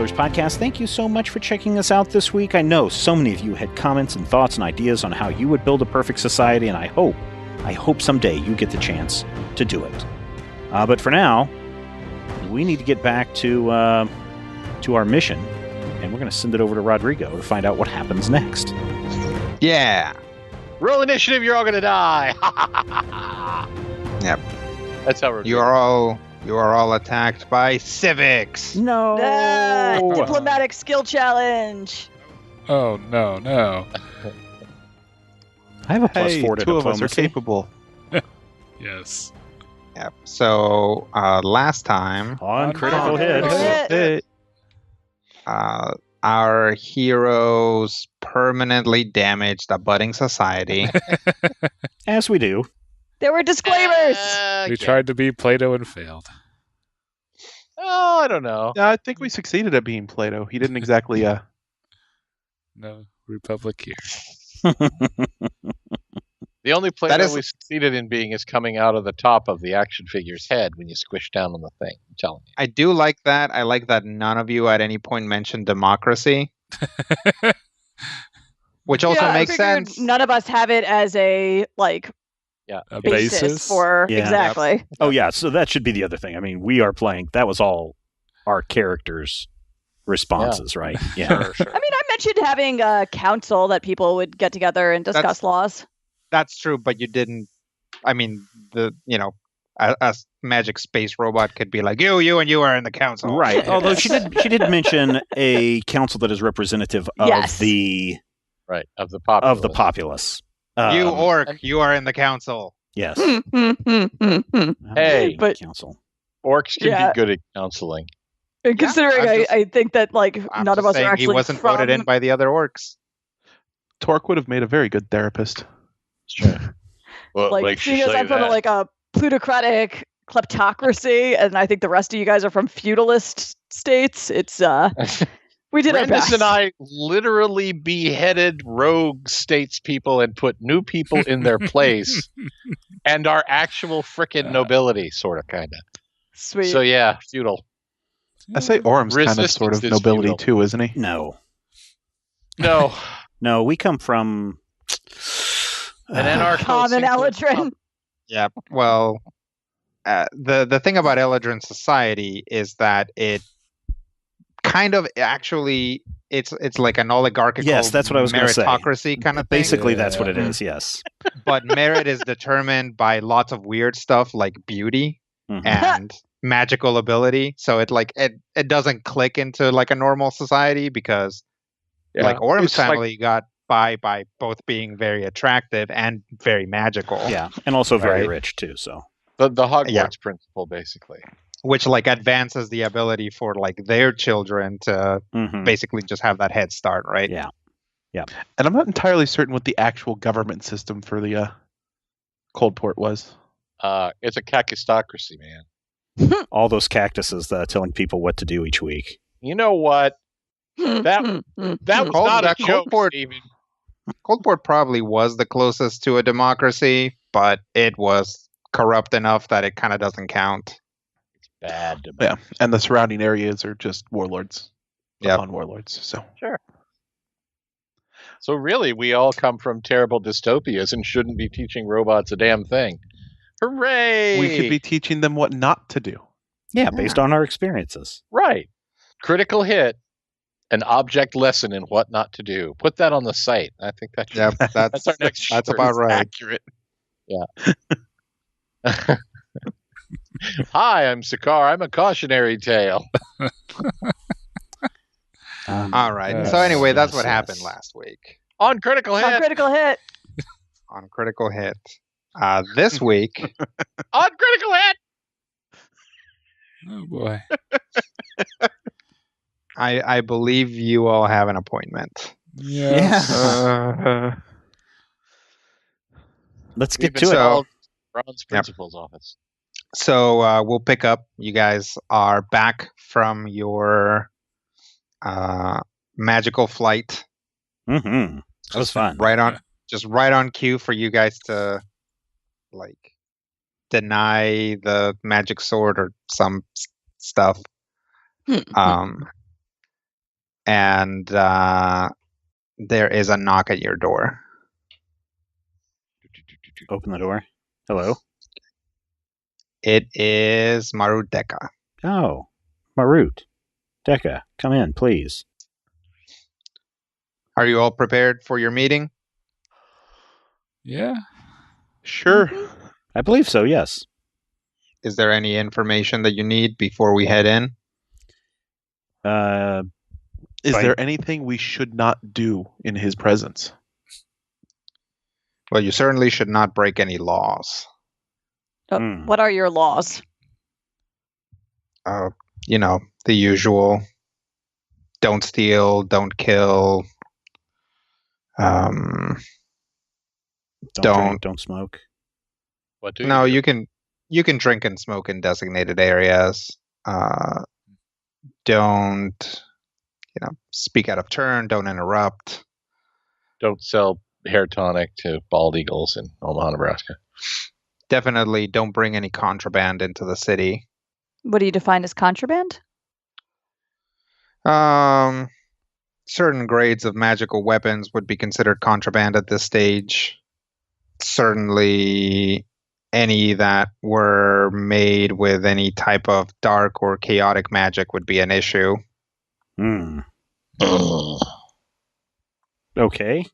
Builders podcast. Thank you so much for checking us out this week. I know so many of you had comments and thoughts and ideas on how you would build a perfect society, and I hope someday you get the chance to do it. But for now, we need to get back to our mission, and we're going to send it over to Rodrigo to find out what happens next. Yeah. Roll initiative, you're all going to die. Yep. That's how we're You are all attacked by civics. No. Diplomatic skill challenge. Oh, no. I have a plus 4 to two diplomacy. of us are capable. Yes. Yep. So last time, On critical Critical hits. hit. our heroes permanently damaged a budding society. As we do. There were disclaimers. We tried to be Plato and failed. Oh, I don't know. Yeah, I think we succeeded at being Plato. He didn't exactly. No Republic here. The only place That that is- we succeeded in being is coming out of the top of the action figure's head when you squish down on the thing. I'm telling you. I do like that. I like that none of you at any point mentioned democracy, which also Yeah, I makes figured sense. None of us have it as a A basis, basis for Yeah. exactly. Oh, yeah, so that should be the other thing. I mean, we are playing. That was all our characters' responses, right? Yeah. Sure. I mean, I mentioned having a council that people would get together and discuss laws. That's true, but you didn't. I mean, a magic space robot could be like, you and you are in the council. Right. Although she did mention a council that is representative of Yes. Right, of the populace. of the populace. You orc, you are in the council. Yes. Hey. But- council. Orcs can Yeah. be good at counseling. And considering I'm just- I think that I'm none of just us are saying actually he wasn't from, voted in by the other orcs. Torque would have made a very good therapist. It's true. Well, like seeing as I'm from a plutocratic kleptocracy, and I think the rest of you guys are from feudalist states. It's we did our Brandis best. and I literally beheaded rogue statespeople and put new people in their place, and our actual frickin' nobility, sort of, kind of. Sweet. So yeah, feudal. I say Orm's kind of Resistance sort of is nobility feudal. too, isn't he? No. No, We come from an anarcho. Common Eladrin. Yeah. Well, the thing about Eladrin society is that it kind of actually it's like an oligarchical Yes, that's what I was gonna say. meritocracy kind of thing. basically that's what it Yeah. is. Yes. But merit is determined by lots of weird stuff like beauty Mhm. and magical ability. So it doesn't click into like a normal society because like Orm's It's like- family got by both being very attractive and very magical. Yeah, and also very Right. rich too. So the Hogwarts Yeah. principle, basically. Which like advances the ability for like their children to mhm. basically just have that head start, right? Yeah. And I'm not entirely certain what the actual government system for the Coldport was. It's a kakistocracy, man. all those cactuses telling people what to do each week. You know what? That was Cold- not a that joke, Coldport- Steven. Coldport probably was the closest to a democracy, but it was corrupt enough that it kind of doesn't count. Bad. Yeah, and the surrounding areas are just warlords. Yep. On warlords. So So really, we all come from terrible dystopias and shouldn't be teaching robots a damn thing. Hooray! we could be teaching them what not to do. Yeah, based on our experiences. right. Critical hit, an object lesson in what not to do. Put that on the site. I think that should, Yep, that's our next. that's shirt. about right. Accurate. Hi, I'm Sakar. I'm a cautionary tale. All right. Yes, So anyway, that's yes, what happened yes. last week On critical hit. On critical hit. on Critical Hit. This week, On critical hit. Oh boy. I believe you all have an appointment. Yes. Let's We've get been to it. So- called Ron's principal's office. So we'll pick up. You guys are back from your magical flight. Mm-hmm. That was fun. Right on cue for you guys to like deny the magic sword or some stuff. and there is a knock at your door. Open the door. Hello. It is Marut Deka. Oh, Marut. Deka, come in, please. Are you all prepared for your meeting? Yeah. Sure. I believe so, yes. Is there any information that you need before we head in? Is Fine. there anything we should not do in his presence? Well, you certainly should not break any laws. What are your laws? You know, the usual. Don't steal, don't kill. Don't drink, don't smoke. What do No, you you can drink and smoke in designated areas. Don't, speak out of turn. Don't interrupt. don't sell hair tonic to bald eagles in Omaha, Nebraska. Definitely don't bring any contraband into the city. What do you define as contraband? Certain grades of magical weapons would be considered contraband at this stage. Certainly any that were made with any type of dark or chaotic magic would be an issue. Okay.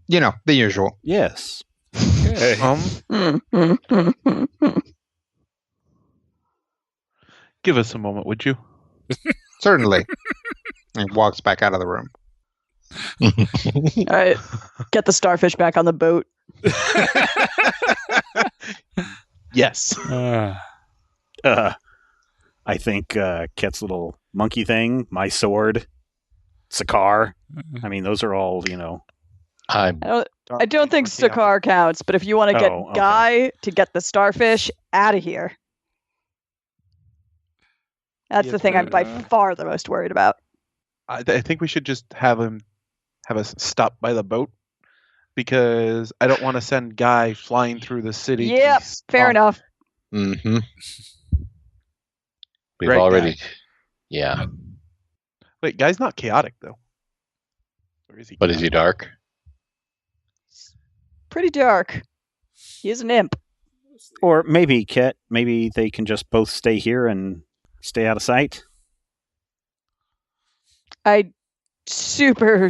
You know, the usual. Yes. Okay. Give us a moment, would you? Certainly. And walks back out of the room. All right. Get the starfish back on the boat. Yes. I think Ket's little monkey thing, my sword, Sakar. I mean, those are all, I don't think Sakar counts, but if you want to get okay. Guy to get the starfish out of here, that's Yes, the thing I'm by but, far the most worried about. I think we should just have us stop by the boat, because I don't want to send Guy flying through the city. Yep, fair enough. Mm-hmm. We've Right, already... Yeah. Wait, Guy's not chaotic, though. Or is he? But is he dark? Pretty dark. He is an imp. or maybe Ket, maybe they can just both stay here and stay out of sight. I super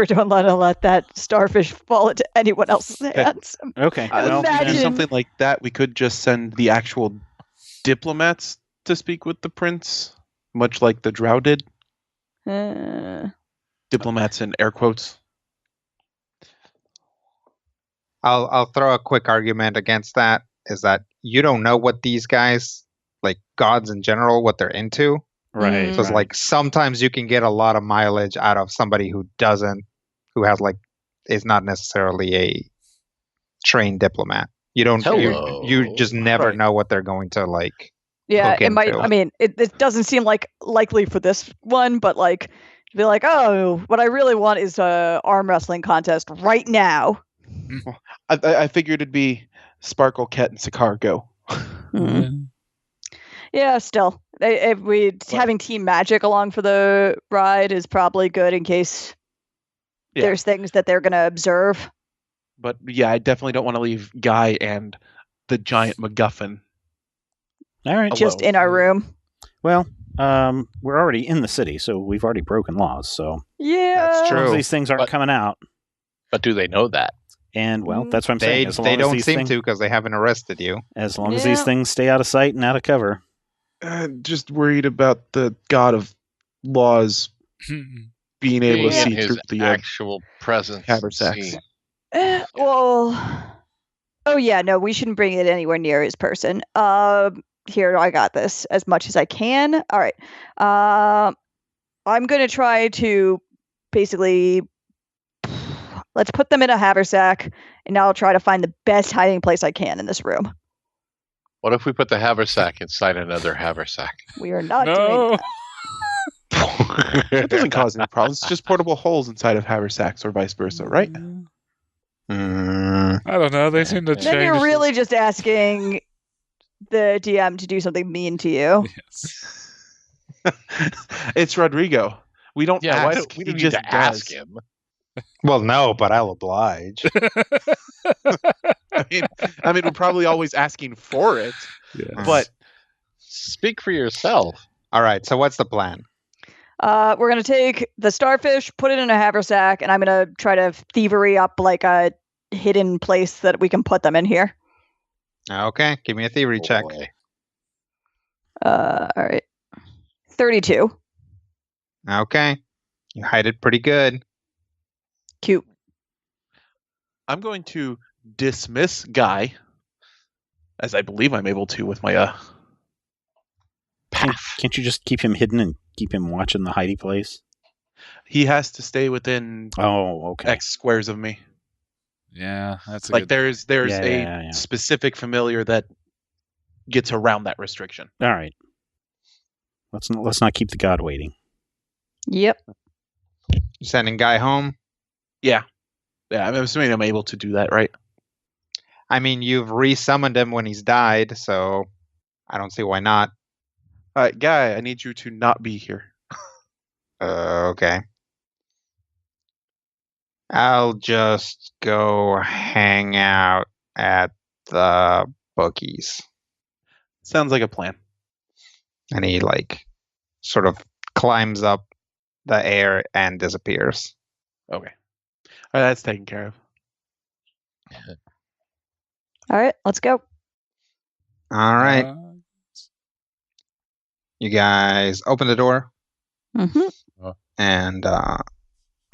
don't let that starfish fall into anyone else's hands. Okay, well, To do Imagine- something like that, we could just send the actual diplomats to speak with the prince, much like the Drow did. Diplomats in air quotes. I'll throw a quick argument against that, is that you don't know what these guys, like gods in general, what they're into. right. Mm. So it's right. like sometimes you can get a lot of mileage out of somebody who is not necessarily a trained diplomat. You don't, Hello. you just never Right. know what they're going to like. Yeah, Hook it might. into. I mean, it doesn't seem like likely for this one, but like, be like, oh, what I really want is a arm wrestling contest right now. I figured it'd be Sparkle, Ket, and Sakar go. Mm. Yeah, still, having Team Magic along for the ride is probably good in case Yeah. there's things that they're gonna observe. But yeah, I definitely don't want to leave Guy and the giant MacGuffin. All right. Just Alone. in our room. Well, we're already in the city, so we've already broken laws. So Yeah, That's as long as True. these things aren't But- coming out, But do they know that? and well, that's what I'm saying. As long They as don't these seem things, to because they haven't arrested you. as long as these Yeah. things stay out of sight and out of cover. Just worried about the god of laws being able to Being in see his through the actual presence. haversacks. See. well, oh yeah, no, we shouldn't bring it anywhere near his person. Here, I got this as much as I can. All right. I'm gonna try to basically let's put them in a haversack, and I'll try to find the best hiding place I can in this room. What if we put the haversack inside another haversack? We are not doing No. that. That doesn't cause any problems. It's just portable holes inside of haversacks or vice versa, right? Mm, I don't know. They seem to change. Then you're really just asking the DM to do something mean to you. Yes. It's Rodrigo. We don't Yeah, why ask. don't we He don't need just to ask does. him? Well, no, but I'll oblige. I mean, we're probably always asking for it, Yes. but Speak for yourself. All right, so what's the plan? We're gonna take the starfish, put it in a haversack, and I'm gonna try to thievery up like a hidden place that we can put them in here. Okay, give me a thievery check. Boy. All right. 32. Okay, you hide it pretty good. Cute. I'm going to dismiss Guy, as I believe I'm able to with my Can't you just keep him hidden and keep him watching the hidey place? He has to stay within Oh, okay. X squares of me. Yeah, that's a Like good. there's Yeah. specific familiar that gets around that restriction. All right. Let's not keep the god waiting. Yep. You sending Guy home? Yeah, I'm assuming I'm able to do that, right? I mean, you've re-summoned him when he's died, so I don't see why not. All right, Guy, I need you to not be here. Okay. I'll just go hang out at the bookies. Sounds like a plan. And he, sort of climbs up the air and disappears. Okay. All right, that's taken care of. All right, let's go. All right. You guys open the door, Mm-hmm. and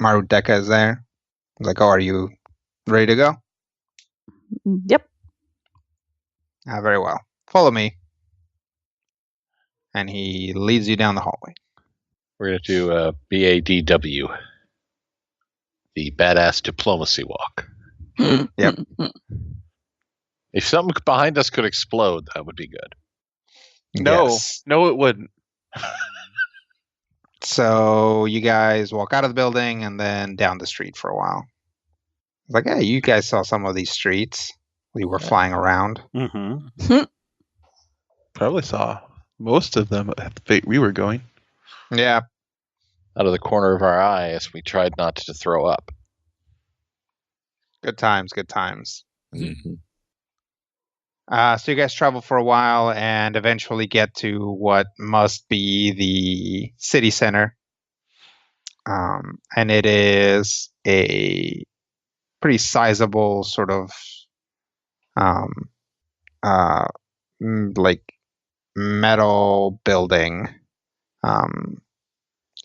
Marudeka is there. He's like, oh, are you ready to go? Yep. Very well. Follow me. And he leads you down the hallway. We're going to do BADW, the Badass Diplomacy Walk. Yep. If something behind us could explode, that would be good. Yes. No, it wouldn't. So you guys walk out of the building and then down the street for a while. It's like, hey, you guys saw some of these streets. We were flying around. Mm-hmm. Probably saw most of them at the fate we were going. Yeah. Out of the corner of our eyes, we tried not to throw up. Good times, good times. Mm-hmm. So you guys travel for a while and eventually get to what must be the city center. And it is a pretty sizable sort of metal building.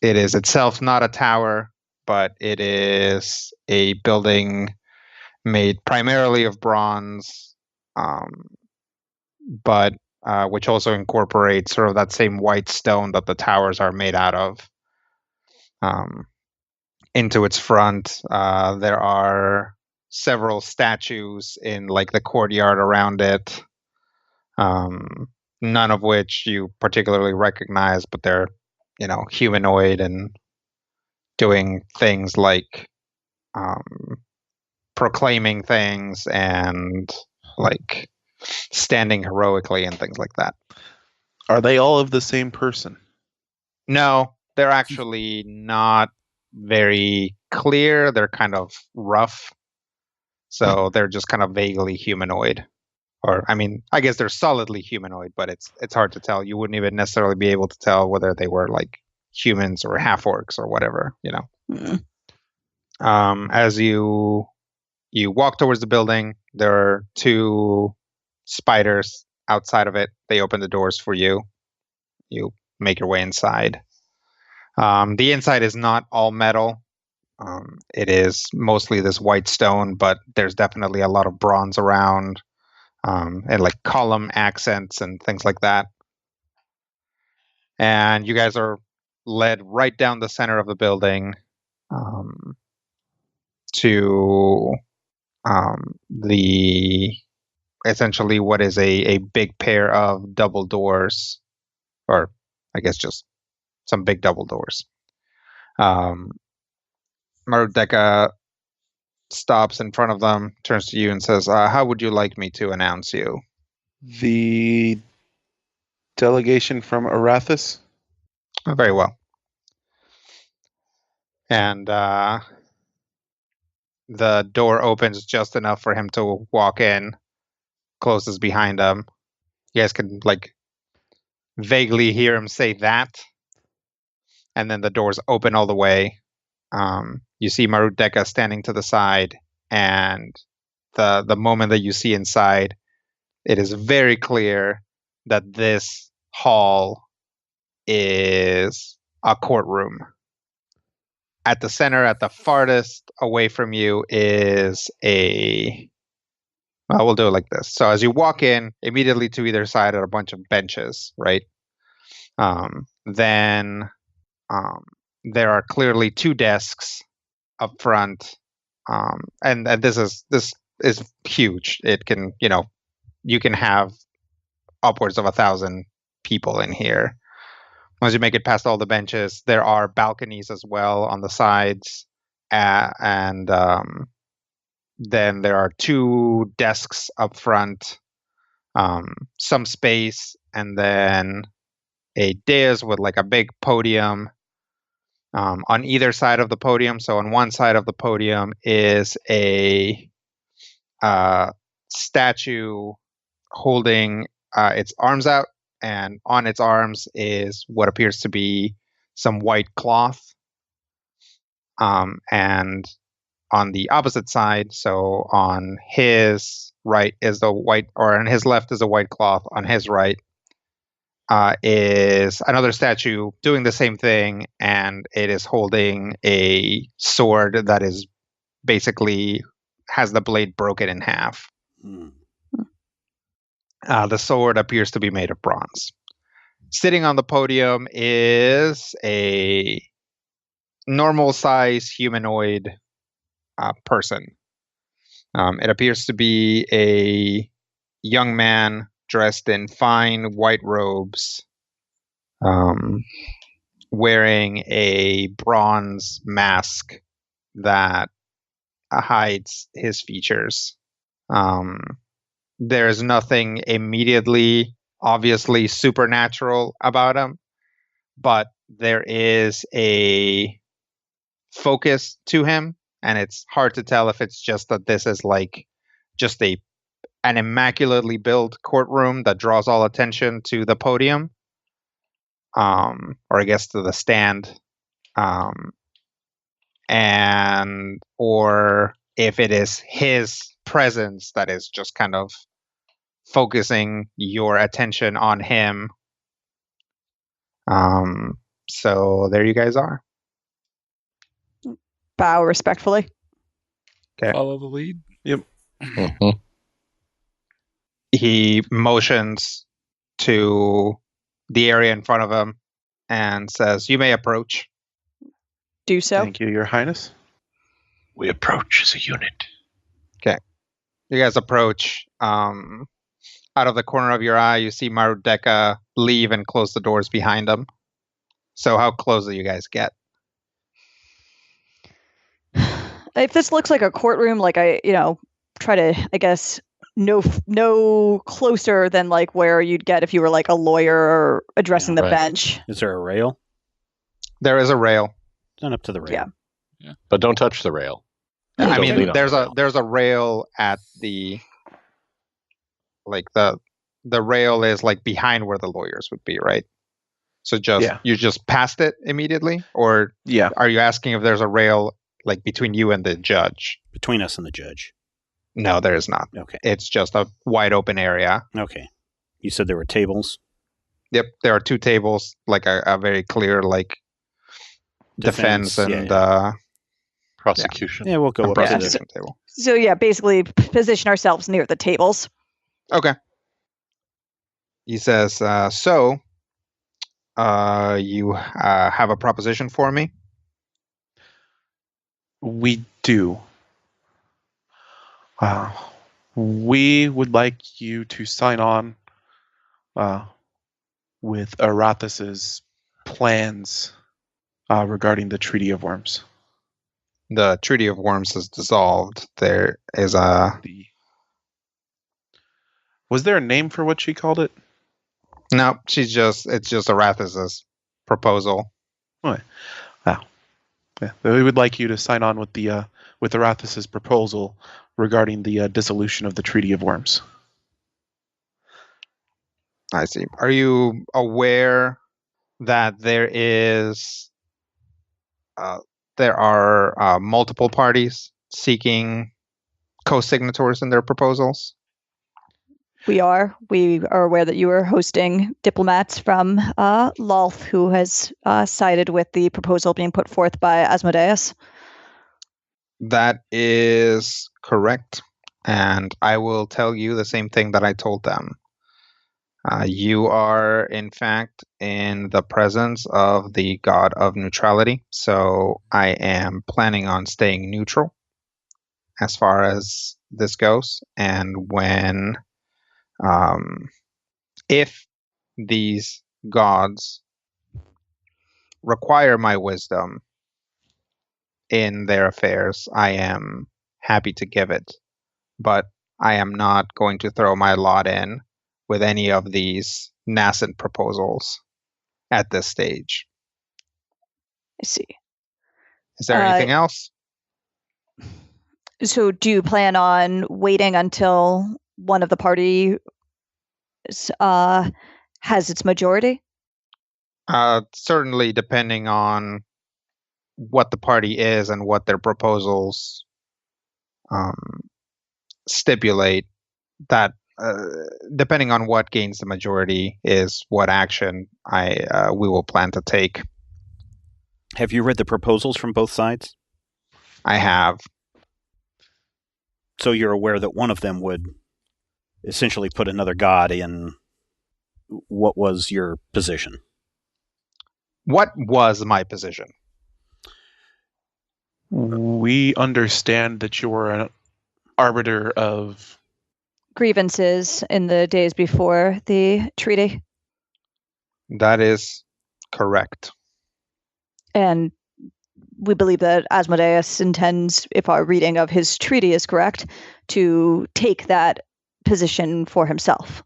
It is itself not a tower, but it is a building made primarily of bronze, but which also incorporates sort of that same white stone that the towers are made out of. Into its front, there are several statues in the courtyard around it. None of which you particularly recognize, but they're, humanoid and doing things like proclaiming things and standing heroically and things like that. Are they all of the same person? No, they're actually not very clear. They're kind of rough. So they're just kind of vaguely humanoid. Or, I mean, I guess they're solidly humanoid, but it's hard to tell. You wouldn't even necessarily be able to tell whether they were humans or half orcs or whatever, As you walk towards the building, there are two spiders outside of it. They open the doors for you. You make your way inside. The inside is not all metal. It is mostly this white stone, but there's definitely a lot of bronze around. And column accents and things like that. And you guys are led right down the center of the building to the essentially what is a big pair of double doors, or I guess just some big double doors. Marudeka stops in front of them, turns to you and says, how would you like me to announce you? The delegation from Arathis? Very well. And the door opens just enough for him to walk in, closes behind him. You guys can vaguely hear him say that, and then the doors open all the way. You see Marudeka standing to the side, and the moment that you see inside, it is very clear that this hall is a courtroom. At the center, at the farthest away from you, is we'll do it like this. So as you walk in, immediately to either side are a bunch of benches, right? Then there are clearly 2 desks up front, and this is huge. It can, you can have upwards of 1,000 people in here. Once you make it past all the benches, there are balconies as well on the sides, and then there are 2 desks up front, some space, and then a dais with a big podium on either side of the podium. So on one side of the podium is a statue holding its arms out, and on its arms is what appears to be some white cloth. And on the opposite side, so on his right is the white, or on his left is a white cloth. On his right is another statue doing the same thing, and it is holding a sword that is basically has the blade broken in half. The sword appears to be made of bronze. Sitting on the podium is a normal size humanoid person. It appears to be a young man dressed in fine white robes, wearing a bronze mask that hides his features. There's nothing immediately, obviously supernatural about him, but there is a focus to him, and it's hard to tell if it's just that this is just an immaculately built courtroom that draws all attention to the podium, or I guess to the stand, or if it is his presence that is just kind of focusing your attention on him. So there you guys are. Bow respectfully. Okay. Follow the lead. Yep. He motions to the area in front of him and says, "You may approach." Do so. Thank you, Your Highness. We approach as a unit. Okay. You guys approach. Out of the corner of your eye, you see Marudeka leave and close the doors behind him. So how close do you guys get? If this looks like a courtroom, try to, I guess, no closer than where you'd get if you were a lawyer addressing the right. bench. Is there a rail? There is a rail. Done up to the rail. Yeah. But don't touch the rail. I Don't mean, lean on there's the a rail. there's a rail at the the rail is behind where the lawyers would be, right? So you just passed it immediately, or Yeah. are you asking if there's a rail between you and the judge? Between us and the judge. No, there is not. Okay. It's just a wide open area. Okay. You said there were tables? Yep, there are 2 tables, a very clear defense and Prosecution. Yeah, we'll go a up to the... prosecution table. So yeah, basically position ourselves near the tables. Okay. He says, "So, you have a proposition for me?" We do. We would like you to sign on with Arathas's plans regarding the Treaty of Worms. The Treaty of Worms is dissolved. There is Was there a name for what she called it? No, it's just Arathas's proposal. What? Wow. Yeah, we would like you to sign on with the Arathis' proposal regarding the dissolution of the Treaty of Worms. I see. Are you aware that there are multiple parties seeking co-signatories in their proposals? We are aware that you are hosting diplomats from Lolth, who has sided with the proposal being put forth by Asmodeus. That is correct. And I will tell you the same thing that I told them. You are, in fact, in the presence of the god of neutrality. So I am planning on staying neutral as far as this goes. And if these gods require my wisdom in their affairs, I am happy to give it. But I am not going to throw my lot in with any of these nascent proposals at this stage. I see. Is there anything else? So do you plan on waiting until one of the parties has its majority? Certainly, depending on what the party is and what their proposals stipulate, that depending on what gains the majority is what action we will plan to take. Have you read the proposals from both sides? I have. So you're aware that one of them would essentially put another god in. What was your position? What was my position? We understand that you were an arbiter of grievances in the days before the treaty. That is correct. And we believe that Asmodeus intends, if our reading of his treaty is correct, to take that position for himself.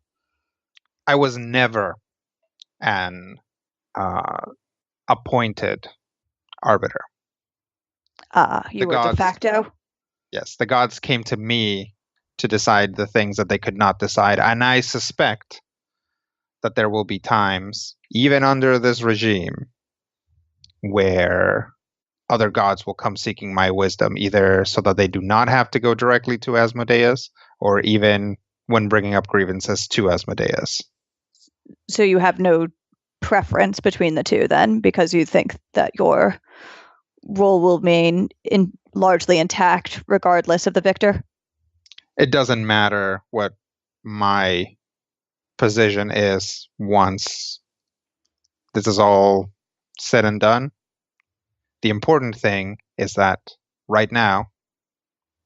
I was never an appointed arbiter. You were de facto? Yes, the gods came to me to decide the things that they could not decide. And I suspect that there will be times, even under this regime, where other gods will come seeking my wisdom, either so that they do not have to go directly to Asmodeus, or even when bringing up grievances to Asmodeus. So you have no preference between the two then, because you think that your role will remain largely intact regardless of the victor? It doesn't matter what my position is once this is all said and done. The important thing is that right now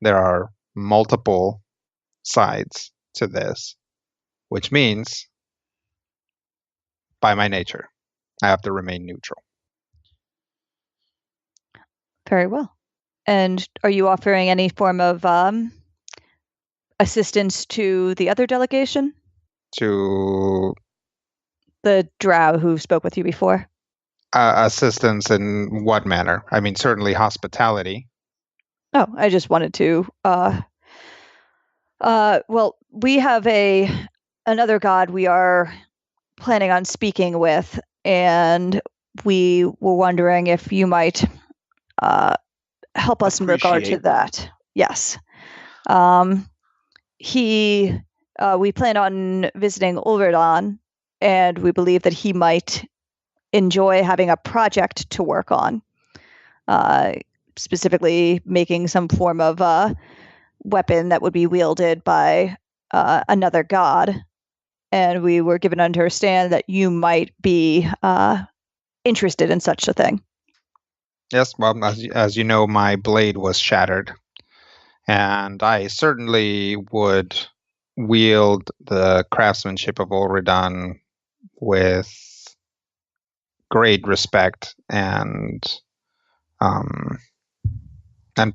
there are multiple sides to this, which means by my nature, I have to remain neutral. Very well. And are you offering any form of assistance to the other delegation? To the drow who spoke with you before? Assistance in what manner? I mean, certainly hospitality. Oh, I just wanted to. Well, we have another god we are planning on speaking with, and we were wondering if you might help us in regard to that. Yes. We plan on visiting Ulvedan, and we believe that he might enjoy having a project to work on, specifically making some form of weapon that would be wielded by another god. And we were given to understand that you might be interested in such a thing. Yes, well, as you know, my blade was shattered, and I certainly would wield the craftsmanship of Ulvedan with great respect and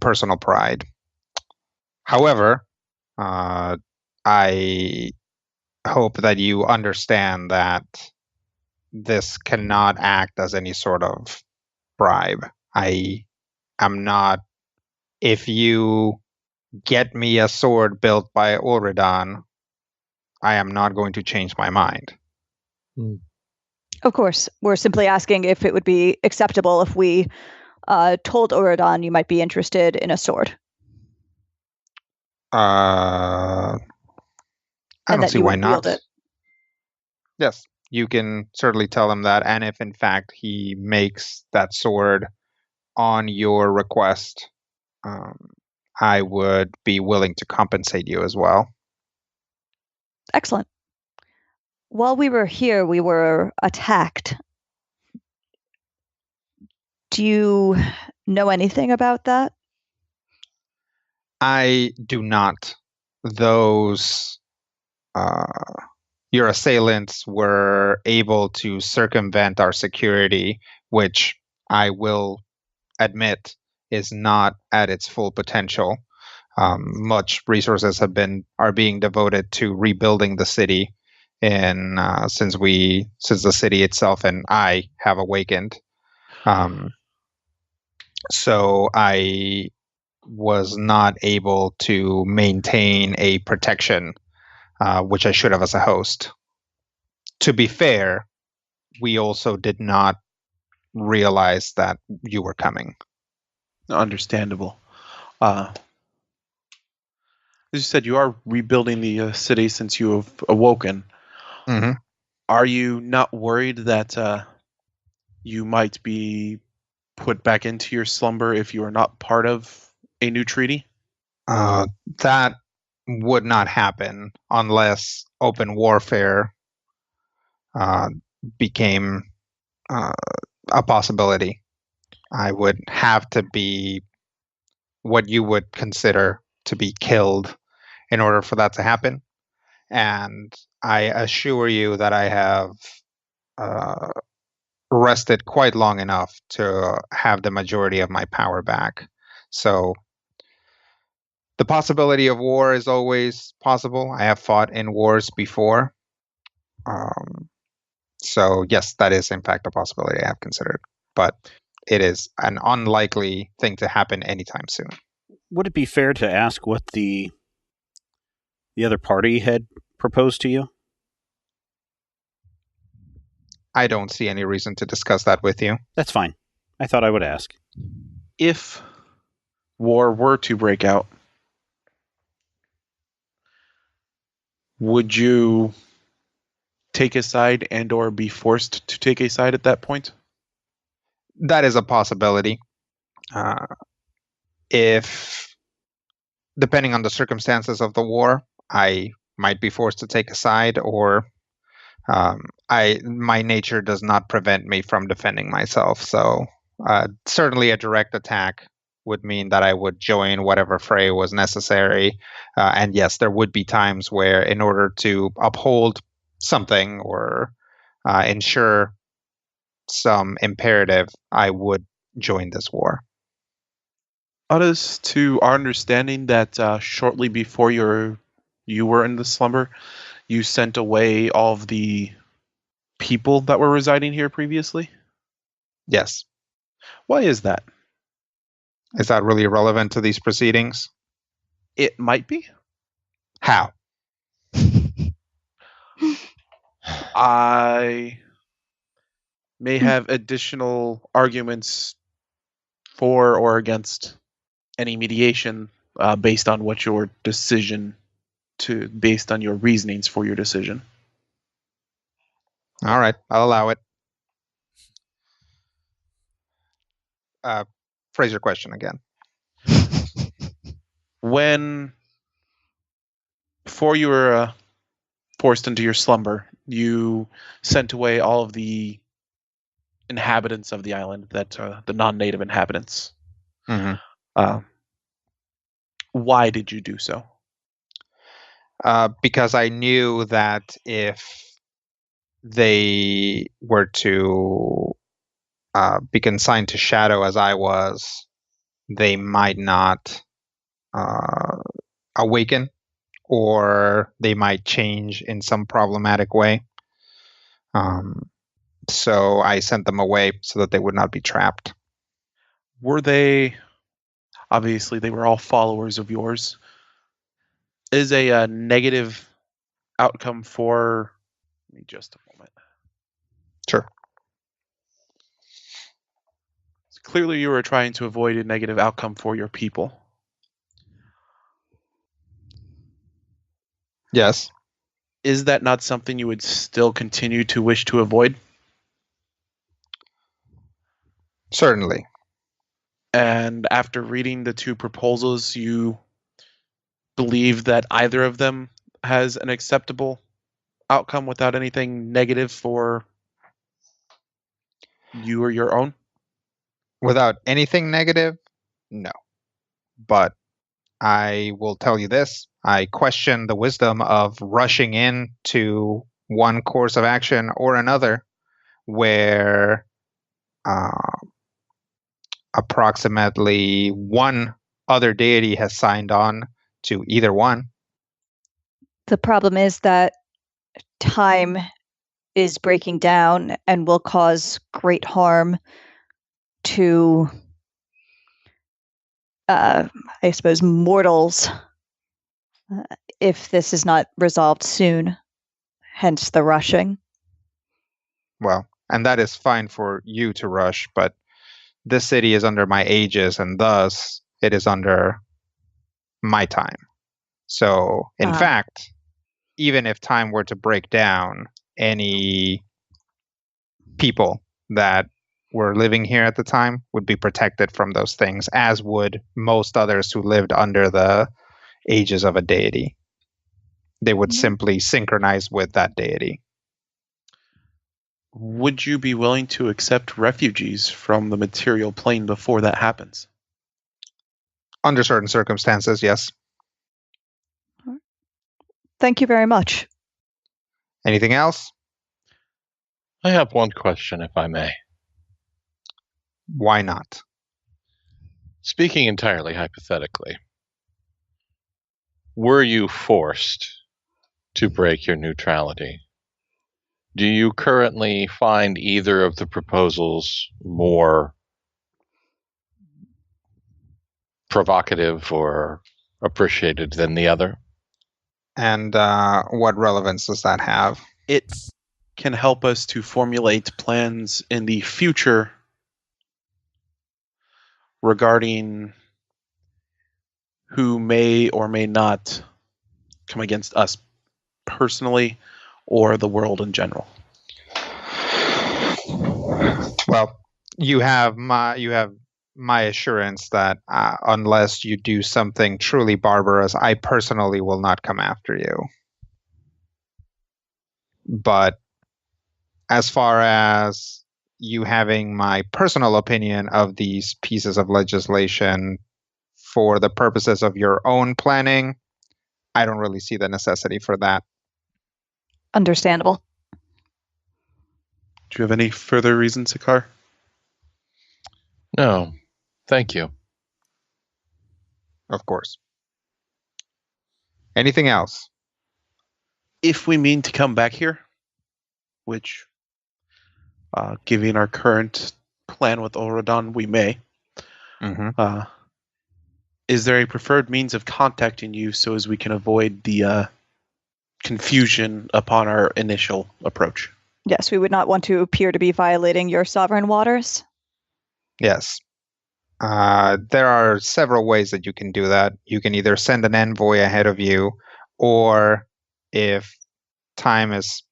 personal pride. However, I hope that you understand that this cannot act as any sort of bribe. I am not. If you get me a sword built by Ulridon, I am not going to change my mind. Of course, we're simply asking if it would be acceptable if we told Uridon you might be interested in a sword. I And don't that see you why would wield not. it. Yes, you can certainly tell him that, and if in fact he makes that sword on your request, I would be willing to compensate you as well. Excellent. While we were here, we were attacked. Do you know anything about that? I do not. Those your assailants were able to circumvent our security, which I will admit is not at its full potential. Much resources are being devoted to rebuilding the city, and since the city itself and I have awakened, so I was not able to maintain a protection, which I should have as a host. To be fair, we also did not realize that you were coming. Understandable. As you said, you are rebuilding the city since you have awoken. Mm-hmm. Are you not worried that you might be put back into your slumber if you are not part of a new treaty? That would not happen unless open warfare became a possibility. I would have to be what you would consider to be killed in order for that to happen. And I assure you that I have rested quite long enough to have the majority of my power back. So the possibility of war is always possible. I have fought in wars before. So yes, that is in fact a possibility I have considered. But it is an unlikely thing to happen anytime soon. Would it be fair to ask what the other party had proposed to you? I don't see any reason to discuss that with you. That's fine. I thought I would ask. If war were to break out, would you take a side and or be forced to take a side at that point? That is a possibility. If, depending on the circumstances of the war, I might be forced to take a side, or my nature does not prevent me from defending myself. So certainly a direct attack would mean that I would join whatever fray was necessary. And yes, there would be times where, in order to uphold something or ensure some imperative, I would join this war. As to our understanding that shortly before you were in the slumber, you sent away all of the people that were residing here previously? Yes. Why is that? Is that really relevant to these proceedings? It might be. How? I may have additional arguments for or against any mediation based on what your decision based on your reasonings for your decision. All right, I'll allow it. Phrase your question again. Before you were forced into your slumber, you sent away all of the inhabitants of the island, the non-native inhabitants. Mm-hmm. Why did you do so? Because I knew that if they were to be consigned to shadow as I was, they might not awaken, or they might change in some problematic way. So I sent them away so that they would not be trapped. Were they obviously they were all followers of yours, is a negative outcome for... Give me just a moment. Sure. So clearly you were trying to avoid a negative outcome for your people. Yes. Is that not something you would still continue to wish to avoid? Certainly. And after reading the two proposals, you believe that either of them has an acceptable outcome without anything negative for you or your own? Without anything negative, no. But I will tell you this. I question the wisdom of rushing into one course of action or another where approximately one other deity has signed on to either one. The problem is that time is breaking down and will cause great harm to, I suppose, mortals if this is not resolved soon. Hence the rushing. Well, and that is fine for you to rush, but this city is under my aegis, and thus it is under my time. So, in fact, even if time were to break down, any people that were living here at the time would be protected from those things, as would most others who lived under the aegis of a deity. They would simply synchronize with that deity. Would you be willing to accept refugees from the material plane before that happens? Under certain circumstances, yes. Thank you very much. Anything else? I have one question, if I may. Why not? Speaking entirely hypothetically, were you forced to break your neutrality? Do you currently find either of the proposals more provocative or appreciated than the other? And what relevance does that have? It can help us to formulate plans in the future regarding who may or may not come against us personally or the world in general. Well, you have my assurance that unless you do something truly barbarous, I personally will not come after you. But as far as you having my personal opinion of these pieces of legislation for the purposes of your own planning, I don't really see the necessity for that. Understandable. Do you have any further reasons, Sakar? No, thank you. Of course. Anything else? If we mean to come back here, which, given our current plan with Oradon, we may, is there a preferred means of contacting you so as we can avoid the confusion upon our initial approach? Yes, we would not want to appear to be violating your sovereign waters. Yes. There are several ways that you can do that. You can either send an envoy ahead of you, or if time is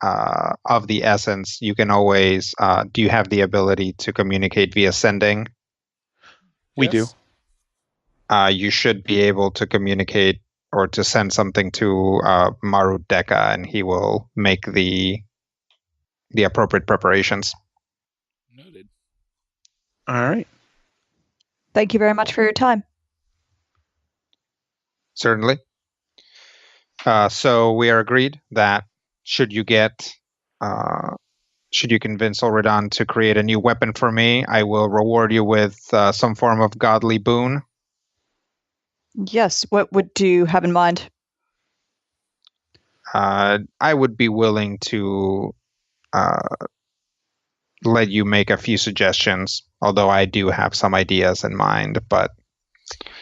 of the essence, you can always... do you have the ability to communicate via sending? We do. You should be able to communicate or to send something to Maru Deka, and he will make the appropriate preparations. Noted. All right. Thank you very much for your time. Certainly. So we are agreed that should you convince Ulridon to create a new weapon for me, I will reward you with some form of godly boon. Yes, what would you have in mind? I would be willing to let you make a few suggestions, although I do have some ideas in mind, but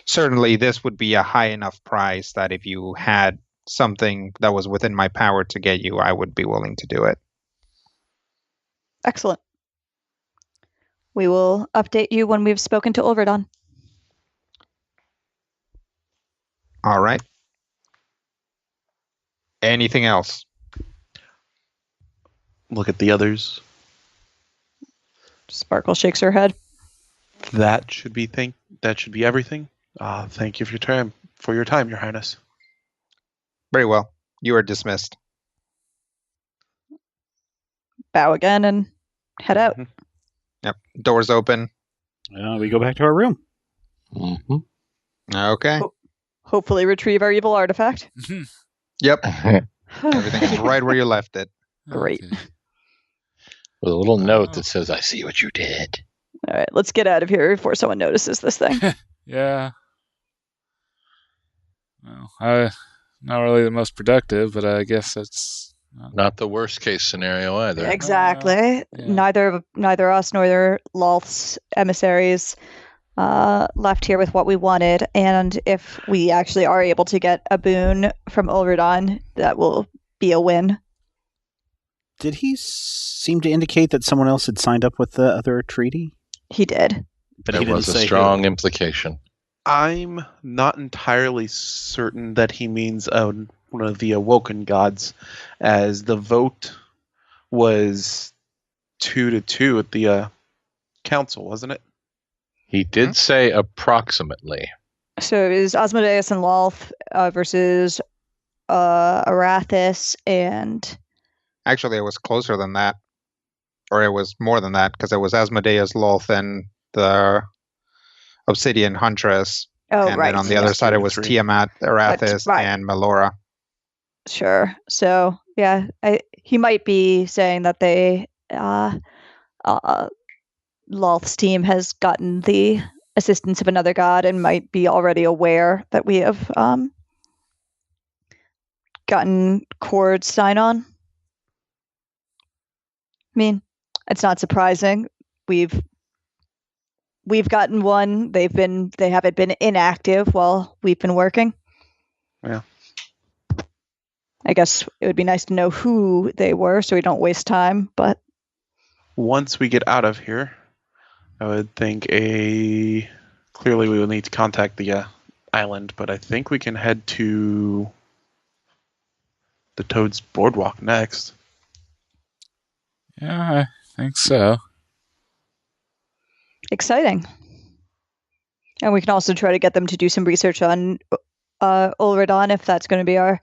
Certainly, this would be a high enough price that if you had something that was within my power to get you, I would be willing to do it. Excellent. We will update you when we've spoken to Ulverdon. All right. Anything else? Look at the others. Sparkle shakes her head. That should be everything. Thank you for your time, Your Highness. Very well. You are dismissed. Bow again and head out. Mm-hmm. Yep. Doors open. We go back to our room. Mm-hmm. Okay. Hopefully retrieve our evil artifact. Yep. Everything is right where you left it. Great. Okay. With a little note that says, "I see what you did." All right, let's get out of here before someone notices this thing. Yeah. Well, not really the most productive, but I guess that's Not the worst case scenario either. Exactly. Yeah. Neither us nor Lolth's emissaries left here with what we wanted. And if we actually are able to get a boon from Ulverdon, that will be a win. Did he seem to indicate that someone else had signed up with the other treaty? He did. But There he didn't was a say strong who. implication. I'm not entirely certain that he means one of the awoken gods, as the vote was 2-2 at the council, wasn't it? He did say approximately. So it was Asmodeus and Lolth versus Arathis and... Actually, it was closer than that. Or it was more than that, because it was Asmodeus, Lolth, and the Obsidian Huntress. Oh, and right. then on the other side, it was 3. Tiamat, Arathis, right. and Melora. Sure. So, yeah, he might be saying that they... Lolth's team has gotten the assistance of another god and might be already aware that we have gotten Cord's sign-on. I mean, it's not surprising. We've gotten one. They haven't been inactive while we've been working. Yeah. I guess it would be nice to know who they were so we don't waste time, but Once we get out of here, I would think clearly we will need to contact the island, but I think we can head to the Toad's Boardwalk next. Yeah, I think so. exciting. And we can also try to get them to do some research on Ulredon if that's going to be our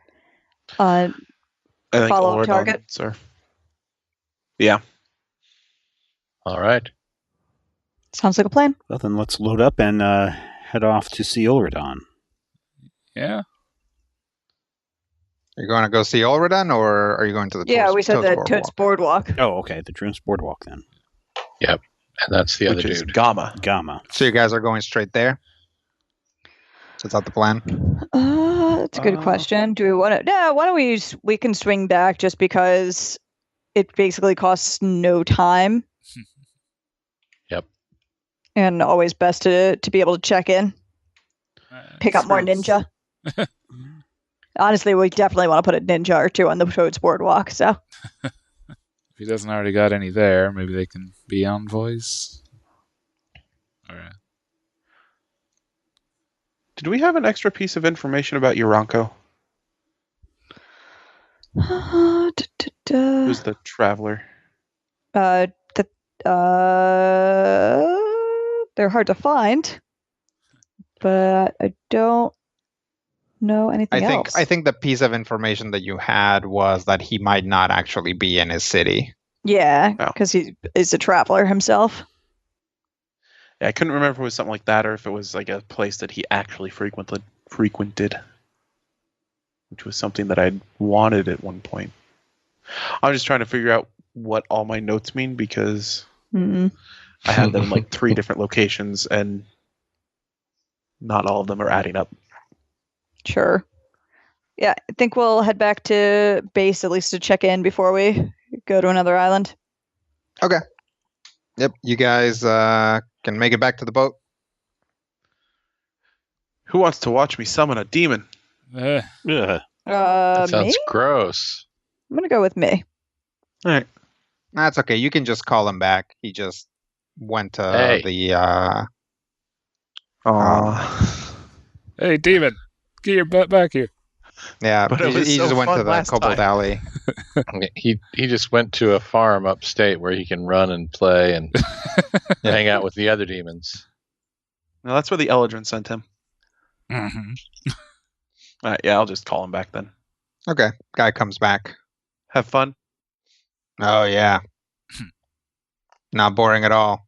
I think follow-up Ulredon, target. sir. Yeah. All right. Sounds like a plan. Well, then let's load up and head off to see Ulredon. Yeah. Are you going to go see Ulredon, or are you going to the Yeah, Toad's- we said Toad's the Boardwalk? Toad's Boardwalk. Oh, okay. The Dreams Boardwalk, then. And that's the other Which is dude. Gamma. Gamma. So you guys are going straight there? So is that the plan? That's a good question. Do we want to? No, why don't we can swing back just because it basically costs no time. Yep. And always best to be able to check in, pick up more ninja. Honestly, we definitely want to put a ninja or two on the Toad's Boardwalk. So If he doesn't already got any there, maybe they can be envoys. All right. Did we have an extra piece of information about Uranko? Who's the traveler? they're hard to find, but I don't know anything else. I think the piece of information that you had was that he might not actually be in his city. Yeah, Oh. because he is a traveler himself. Yeah, I couldn't remember if it was something like that or if it was like a place that he actually frequented, which was something that I'd wanted at one point. I'm just trying to figure out what all my notes mean because Mm-mm. I have them in like 3 different locations and not all of them are adding up. Sure. Yeah, I think we'll head back to base at least to check in before we go to another island. Okay. Yep. You guys can make it back to the boat. Who wants to watch me summon a demon? Ugh. That sounds Me? gross. I'm gonna go with me. All right. That's okay. You can just call him back. He just went to Hey. the. Hey, demon, get your butt back here. Yeah, But it he was just so went fun to the last Cobalt time. Alley. He just went to a farm upstate where he can run and play and hang out with the other demons. No, that's where the Eldrin sent him. Mm-hmm. All right, yeah, I'll just call him back then. Okay, guy comes back. Have fun. Oh yeah, not boring at all.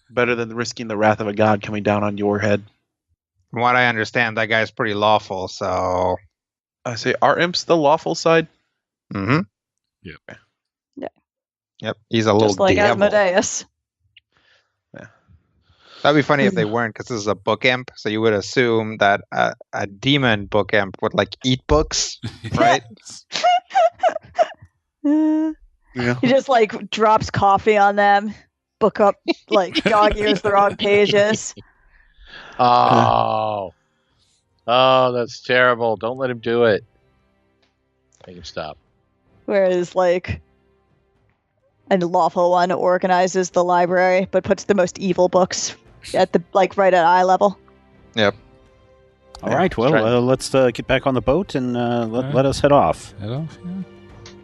Better than risking the wrath of a god coming down on your head. From what I understand, that guy's pretty lawful. So. I say, are imps the lawful side? Mm-hmm. Yep. Yeah. Yep. He's a little Just like devil. Asmodeus. That'd be funny if they weren't, because this is a book imp. So you would assume that a demon book imp would like eat books, right? Uh, Yeah. he just like drops coffee on them, book up, like dog ears the wrong pages. Oh. Oh, that's terrible. Don't let him do it. Make him stop. Whereas like a lawful one organizes the library but puts the most evil books at the like right at eye level. Yep. All right, well, let's get back on the boat and let us head off. Head off, yeah.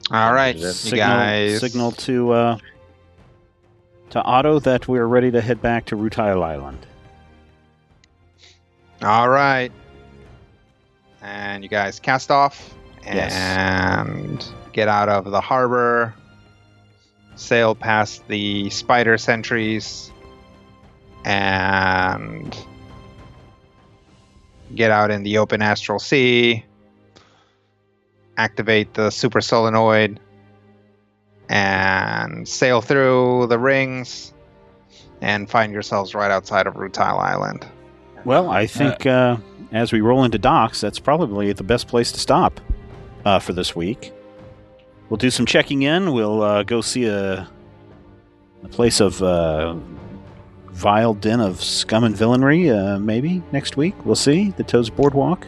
All right, you Signal, guys. signal to Otto that we're ready to head back to Rutile Island. All right. And you guys cast off Yes. and get out of the harbor, sail past the spider sentries, and get out in the open astral sea, activate the super solenoid, and sail through the rings, and find yourselves right outside of Rutile Island. Well, I think as we roll into docks, that's probably the best place to stop for this week. We'll do some checking in. We'll go see a place of vile den of scum and villainy maybe next week. We'll see. The Toads Boardwalk.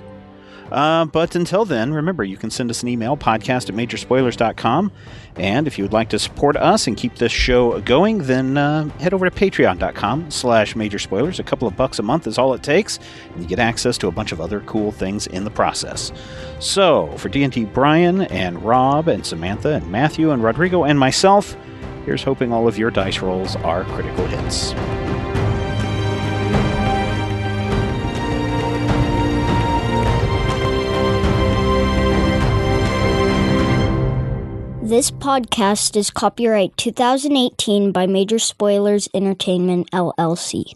But until then, remember, you can send us an email, podcast@majorspoilers.com. And if you would like to support us and keep this show going, then head over to patreon.com/majorspoilers. A couple of bucks a month is all it takes, and you get access to a bunch of other cool things in the process. So, for D&D Brian and Rob and Samantha and Matthew and Rodrigo and myself, here's hoping all of your dice rolls are critical hits. This podcast is copyright 2018 by Major Spoilers Entertainment, LLC.